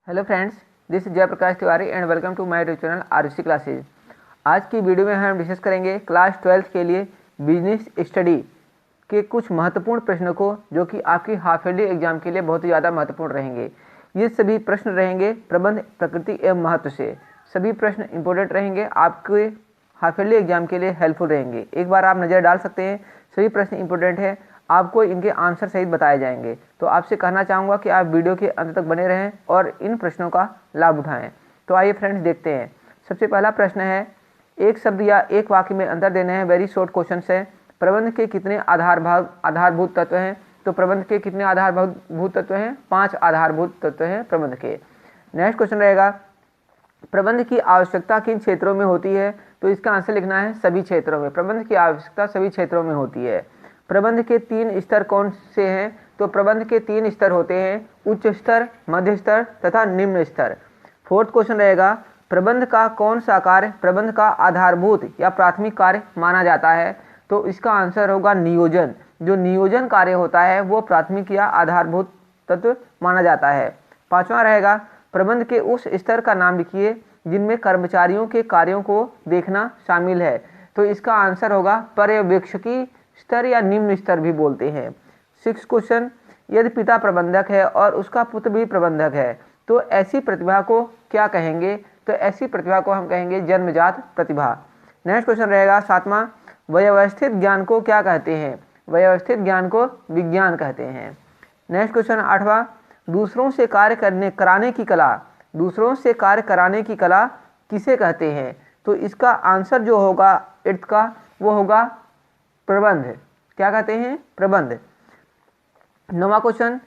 Hello friends, this is Jayprakash Tiwari and welcome to my YouTube channel Arushi classes. आज की video में हम डिस्कस करेंगे क्लास 12th के लिए बिजनेस स्टडी के कुछ महत्वपूर्ण प्रश्नों को, जो कि आपकी हाफ ईयरली एग्जाम के लिए बहुत ही ज़्यादा महत्वपूर्ण रहेंगे। ये सभी प्रश्न रहेंगे प्रबंध, प्रकृति एवं महत्व से। सभी प्रश्न इंपॉर्टेंट रहेंगे, आपके हाफ ईयरली एग्जाम के लिए हेल्पफुल रहेंगे। एक बार आप नज़र डाल सकते हैं, सभी प्रश्न इंपॉर्टेंट है, आपको इनके आंसर सहित बताए जाएंगे। तो आपसे कहना चाहूँगा कि आप वीडियो के अंत तक बने रहें और इन प्रश्नों का लाभ उठाएं। तो आइए फ्रेंड्स देखते हैं। सबसे पहला प्रश्न है, एक शब्द या एक वाक्य में अंतर देने हैं। वेरी शॉर्ट क्वेश्चन है। प्रबंध के कितने आधारभूत तत्व हैं? तो प्रबंध के कितने आधारभूत तत्व हैं? 5 आधारभूत तत्व हैं प्रबंध के। नेक्स्ट क्वेश्चन रहेगा, प्रबंध की आवश्यकता किन क्षेत्रों में होती है? तो इसका आंसर लिखना है सभी क्षेत्रों में। प्रबंध की आवश्यकता सभी क्षेत्रों में होती है। प्रबंध के 3 स्तर कौन से हैं? तो प्रबंध के 3 स्तर होते हैं, उच्च स्तर, मध्य स्तर तथा निम्न स्तर। फोर्थ क्वेश्चन रहेगा, प्रबंध का कौन सा कार्य प्रबंध का आधारभूत या प्राथमिक कार्य माना जाता है? तो इसका आंसर होगा नियोजन। जो नियोजन कार्य होता है वो प्राथमिक या आधारभूत तत्व माना जाता है। पांचवा रहेगा, प्रबंध के उस स्तर का नाम लिखिए जिनमें कर्मचारियों के कार्यों को देखना शामिल है। तो इसका आंसर होगा पर्यवेक्षकी स्तर या निम्न स्तर भी बोलते हैं। 6 क्वेश्चन, यदि पिता प्रबंधक है और उसका पुत्र भी प्रबंधक है तो ऐसी प्रतिभा को क्या कहेंगे? तो ऐसी प्रतिभा को हम कहेंगे जन्मजात प्रतिभा। नेक्स्ट क्वेश्चन रहेगा 7वां, व्यवस्थित ज्ञान को क्या कहते हैं? व्यवस्थित ज्ञान को विज्ञान कहते हैं। नेक्स्ट क्वेश्चन 8वां, दूसरों से कार्य कराने की कला, दूसरों से कार्य कराने की कला किसे कहते हैं? तो इसका आंसर जो होगा 8th का वो होगा प्रबंध। क्या कहते हैं? प्रबंध। 9वां क्वेश्चन,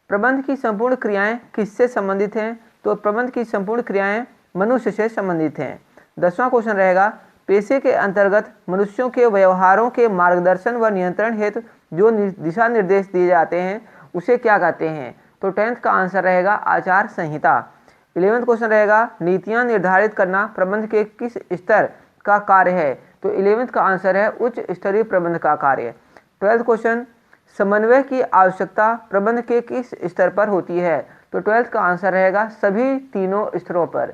प्रबंध की संपूर्ण क्रियाएं किससे संबंधित हैं? तो प्रबंध की संपूर्ण क्रियाएं मनुष्य से संबंधित हैं। 10वां क्वेश्चन रहेगा, पेशे के अंतर्गत मनुष्यों के व्यवहारों के मार्गदर्शन व नियंत्रण हेतु जो दिशा निर्देश दिए जाते हैं उसे क्या कहते हैं? तो 10th का आंसर रहेगा आचार संहिता। 11वां क्वेश्चन रहेगा, नीतियां निर्धारित करना प्रबंध के किस स्तर का कार्य है? तो 11th का आंसर है उच्च स्तरीय प्रबंध का कार्य। 12th क्वेश्चन, समन्वय की आवश्यकता प्रबंध के किस स्तर पर होती है? तो 12th का आंसर रहेगा सभी तीनों स्तरों पर।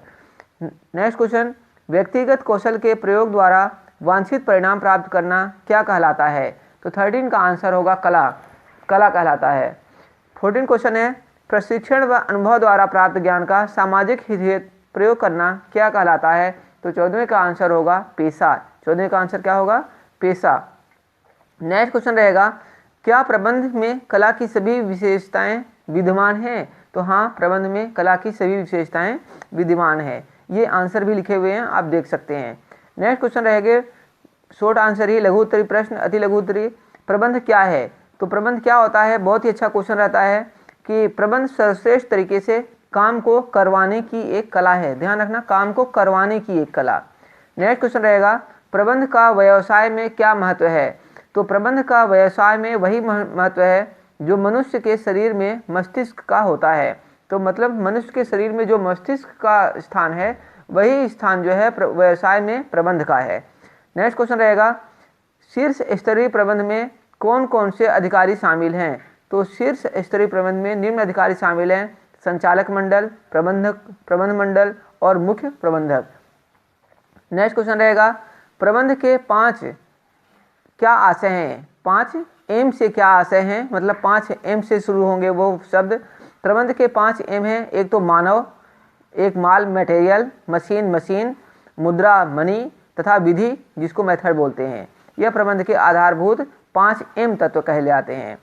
नेक्स्ट क्वेश्चन, व्यक्तिगत कौशल के प्रयोग द्वारा वांछित परिणाम प्राप्त करना क्या कहलाता है? तो 13 का आंसर होगा कला कहलाता है। 14 क्वेश्चन है, प्रशिक्षण व अनुभव द्वारा प्राप्त ज्ञान का सामाजिक हित हेतु प्रयोग करना क्या कहलाता है? तो 14वें का आंसर होगा पेशा। 14वें का आंसर क्या होगा? पेशा। नेक्स्ट क्वेश्चन रहेगा, क्या प्रबंध में कला की सभी विशेषताएं विद्यमान हैं? तो हाँ, प्रबंध में कला की सभी विशेषताएं विद्यमान है। ये आंसर भी लिखे हुए हैं, आप देख सकते हैं। नेक्स्ट क्वेश्चन रहेंगे शॉर्ट आंसर ही, लघु उत्तरीय प्रश्न, अति लघु उत्तरीय। प्रबंध क्या है? तो प्रबंध क्या होता है? बहुत ही अच्छा क्वेश्चन रहता है कि प्रबंध सर्वश्रेष्ठ तरीके से काम को करवाने की एक कला है। ध्यान रखना, काम को करवाने की एक कला। नेक्स्ट क्वेश्चन रहेगा, प्रबंध का व्यवसाय में क्या महत्व है? तो प्रबंध का व्यवसाय में वही महत्व है जो मनुष्य के शरीर में मस्तिष्क का होता है। तो मतलब मनुष्य के शरीर में जो मस्तिष्क का स्थान है वही स्थान जो है व्यवसाय में प्रबंध का है। नेक्स्ट क्वेश्चन रहेगा, शीर्ष स्तरीय प्रबंध में कौन कौन से अधिकारी शामिल हैं? तो शीर्ष स्तरीय प्रबंध में निम्न अधिकारी शामिल हैं, संचालक मंडल, प्रबंध मंडल और मुख्य प्रबंधक। नेक्स्ट क्वेश्चन रहेगा, प्रबंध के 5 क्या आशय हैं? 5 एम से क्या आशय हैं? मतलब 5 एम से शुरू होंगे वो शब्द। प्रबंध के 5 एम हैं, एक तो मानव, एक माल मटेरियल, मशीन, मुद्रा मनी तथा विधि जिसको मेथड बोलते हैं। यह प्रबंध के आधारभूत 5 एम तत्व कहले जाते हैं।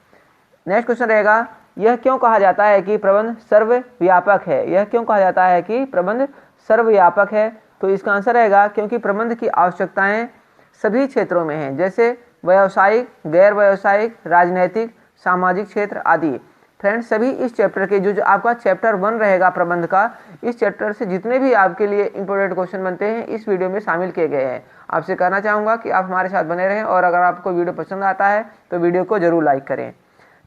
नेक्स्ट क्वेश्चन रहेगा, यह क्यों कहा जाता है कि प्रबंध सर्वव्यापक है? यह क्यों कहा जाता है कि प्रबंध सर्वव्यापक है? तो इसका आंसर रहेगा क्योंकि प्रबंध की आवश्यकताएं सभी क्षेत्रों में हैं, जैसे व्यावसायिक, गैर व्यावसायिक, राजनैतिक, सामाजिक क्षेत्र आदि। फ्रेंड्स, सभी इस चैप्टर के जो आपका चैप्टर 1 रहेगा प्रबंध का, इस चैप्टर से जितने भी आपके लिए इंपॉर्टेंट क्वेश्चन बनते हैं इस वीडियो में शामिल किए गए हैं। आपसे कहना चाहूँगा कि आप हमारे साथ बने रहें और अगर आपको वीडियो पसंद आता है तो वीडियो को जरूर लाइक करें।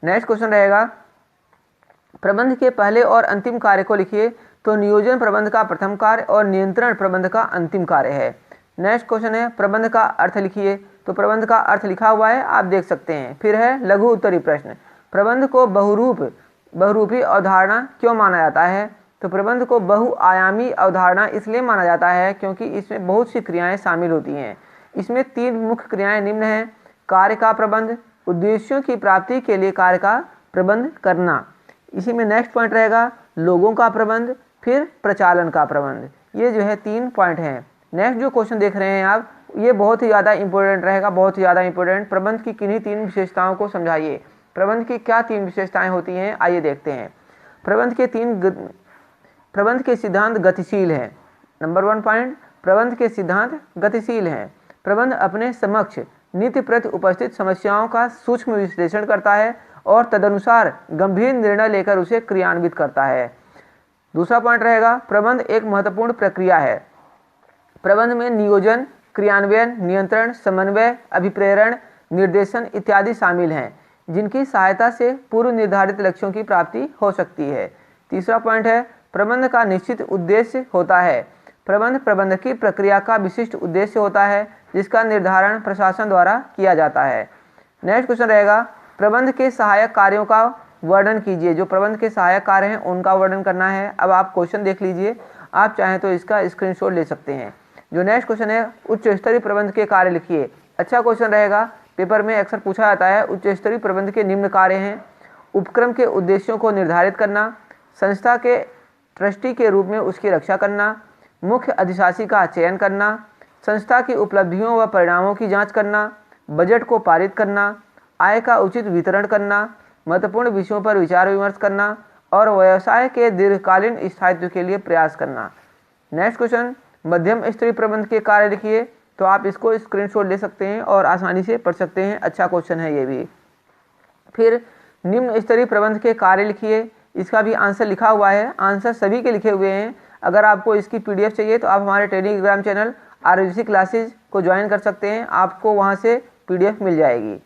नेक्स्ट क्वेश्चन रहेगा, प्रबंध के पहले और अंतिम कार्य को लिखिए। तो नियोजन प्रबंध का प्रथम कार्य और नियंत्रण प्रबंध का अंतिम कार्य है। नेक्स्ट क्वेश्चन है, प्रबंध का अर्थ लिखिए। तो प्रबंध का अर्थ लिखा हुआ है, आप देख सकते हैं। फिर है लघु उत्तरीय प्रश्न, प्रबंध को बहुरूपी अवधारणा क्यों माना जाता है? तो प्रबंध को बहुआयामी अवधारणा इसलिए माना जाता है क्योंकि इसमें बहुत सी क्रियाएं शामिल होती हैं। इसमें 3 मुख्य क्रियाएं निम्न हैं: कार्य का प्रबंध, उद्देश्यों की प्राप्ति के लिए कार्य का प्रबंध करना। इसी में नेक्स्ट पॉइंट रहेगा लोगों का प्रबंध, फिर प्रचालन का प्रबंध। ये जो है 3 पॉइंट हैं। नेक्स्ट जो क्वेश्चन देख रहे हैं आप, ये बहुत ही ज़्यादा इंपॉर्टेंट रहेगा, बहुत ही ज़्यादा इंपॉर्टेंट। प्रबंध की किन्हीं 3 विशेषताओं को समझाइए। प्रबंध की क्या 3 विशेषताएं होती हैं, आइए देखते हैं। प्रबंध के सिद्धांत गतिशील हैं। नंबर 1 पॉइंट, प्रबंध के सिद्धांत गतिशील हैं। प्रबंध अपने समक्ष नित्य प्रति उपस्थित समस्याओं का सूक्ष्म विश्लेषण करता है और तदनुसार गंभीर निर्णय लेकर उसे क्रियान्वित करता है। दूसरा पॉइंट रहेगा प्रबंध एक महत्वपूर्ण प्रक्रिया है। प्रबंध में नियोजन, क्रियान्वयन, नियंत्रण, समन्वय, अभिप्रेरण, निर्देशन इत्यादि शामिल हैं, जिनकी सहायता से पूर्व निर्धारित लक्ष्यों की प्राप्ति हो सकती है। तीसरा पॉइंट है प्रबंध का निश्चित उद्देश्य होता है। प्रबंध की प्रक्रिया का विशिष्ट उद्देश्य होता है जिसका निर्धारण प्रशासन द्वारा किया जाता है। नेक्स्ट क्वेश्चन रहेगा प्रबंध के सहायक कार्यों का वर्णन कीजिए। जो प्रबंध के सहायक कार्य हैं उनका वर्णन करना है। अब आप क्वेश्चन देख लीजिए, आप चाहें तो इसका स्क्रीनशॉट ले सकते हैं। जो नेक्स्ट क्वेश्चन है उच्च स्तरीय प्रबंध के कार्य लिखिए। अच्छा क्वेश्चन रहेगा, पेपर में अक्सर पूछा जाता है। उच्च स्तरीय प्रबंध के निम्न कार्य हैं: उपक्रम के उद्देश्यों को निर्धारित करना, संस्था के ट्रस्टी के रूप में उसकी रक्षा करना, मुख्य अधिशासी का चयन करना, संस्था की उपलब्धियों व परिणामों की जांच करना, बजट को पारित करना, आय का उचित वितरण करना, महत्वपूर्ण विषयों पर विचार विमर्श करना और व्यवसाय के दीर्घकालीन स्थायित्व के लिए प्रयास करना। नेक्स्ट क्वेश्चन, मध्यम स्तरीय प्रबंध के कार्य लिखिए। तो आप इसको स्क्रीनशॉट ले सकते हैं और आसानी से पढ़ सकते हैं। अच्छा क्वेश्चन है ये भी। फिर निम्न स्तरीय प्रबंध के कार्य लिखिए। इसका भी आंसर लिखा हुआ है, आंसर सभी के लिखे हुए हैं। अगर आपको इसकी PDF चाहिए तो आप हमारे टेलीग्राम चैनल RUC क्लासेज को ज्वाइन कर सकते हैं, आपको वहाँ से PDF मिल जाएगी।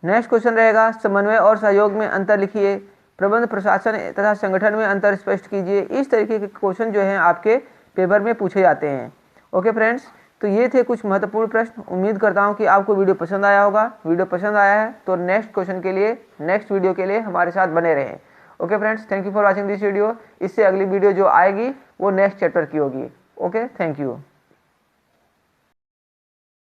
नेक्स्ट क्वेश्चन रहेगा समन्वय और सहयोग में अंतर लिखिए। प्रबंध, प्रशासन तथा संगठन में अंतर स्पष्ट कीजिए। इस तरीके के क्वेश्चन जो हैं आपके पेपर में पूछे जाते हैं। ओके फ्रेंड्स, तो ये थे कुछ महत्वपूर्ण प्रश्न। उम्मीद करता हूँ कि आपको वीडियो पसंद आया होगा। वीडियो पसंद आया है तो नेक्स्ट क्वेश्चन के लिए, नेक्स्ट वीडियो के लिए हमारे साथ बने रहें। Okay friends, thank you for watching this video. इससे अगली वीडियो जो आएगी वो नेक्स्ट चैप्टर की होगी। Okay, thank you.